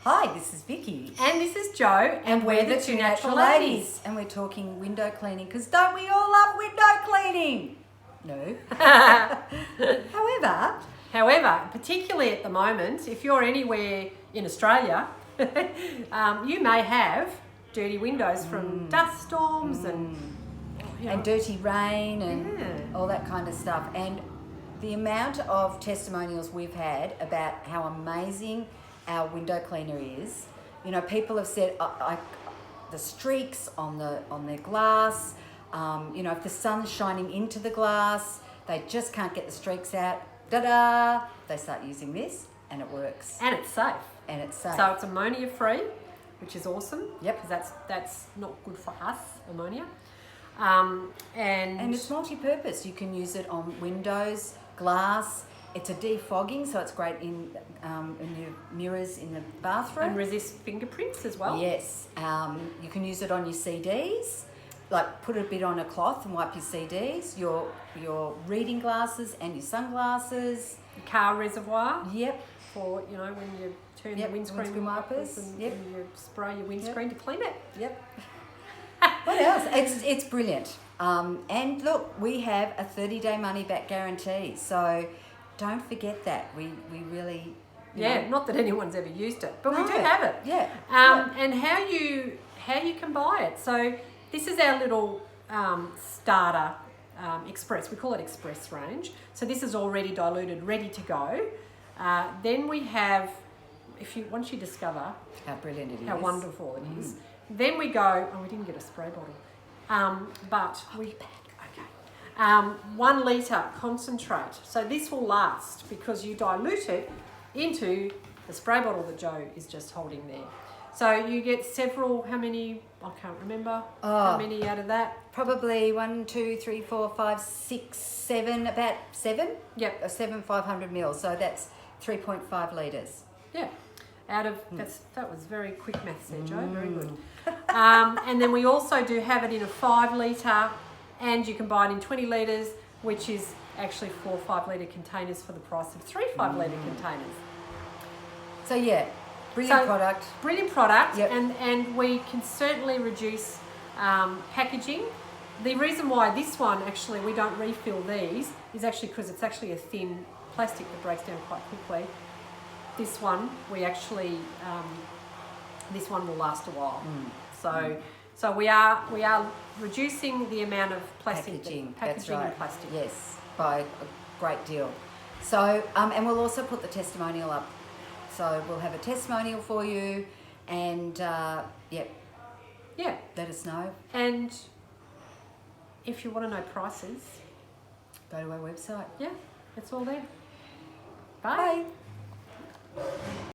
Hi, this is Vicky. And this is Jo, and we're the Two Natural Ladies. And we're talking window cleaning, because don't we all love window cleaning? No. However, particularly at the moment, if you're anywhere in Australia, you may have dirty windows from dust storms and dirty rain and all that kind of stuff. And the amount of testimonials we've had about how amazing our window cleaner is. You know, people have said the streaks on their glass. You know, if the sun's shining into the glass, they just can't get the streaks out. Da-da! They start using this, and it works. And it's safe. And it's safe. So it's ammonia free, which is awesome. Yep. Because that's not good for us, ammonia. And it's multi-purpose. You can use it on windows, glass. It's a defogging, so it's great in your mirrors in the bathroom. And resist fingerprints as well. Yes. You can use it on your CDs. Like, put a bit on a cloth and wipe your CDs, your reading glasses and your sunglasses. Your car reservoir. Yep. For, you know, when you turn the windscreen wipers and you spray your windscreen to clean it. Yep. What else? It's brilliant. And look, we have a 30-day money-back guarantee, so don't forget that. We really... not that anyone's ever used it, but we do have it. Yeah. And how you can buy it. So this is our little starter express. We call it express range. So this is already diluted, ready to go. Then we have, once you discover how brilliant it is, how wonderful it is, then we go. Oh, we didn't get a spray bottle, but we. Okay. 1 litre concentrate. So this will last because you dilute it into the spray bottle that Jo is just holding there. So you get several, how many, I can't remember, how many out of that? Probably 1, 2, 3, 4, 5, 6, 7, about 7. Yep. 7 500 mils, so that's 3.5 litres. Yeah. Out of, that was very quick maths there, Jo, very good. And then we also do have it in a 5 litre, and you can buy it in 20 litres, which is actually 4 5 litre containers for the price of 3 5 litre containers. So yeah, brilliant product. Brilliant product, yep. and we can certainly reduce packaging. The reason why this one, actually, we don't refill these is actually because it's actually a thin plastic that breaks down quite quickly. This one, we actually, this one will last a while. So we are reducing the amount of plastic packaging and plastic. Yes, by a great deal. So and we'll also put the testimonial up. So we'll have a testimonial for you, and let us know. And if you want to know prices, go to our website. Yeah, it's all there. Bye.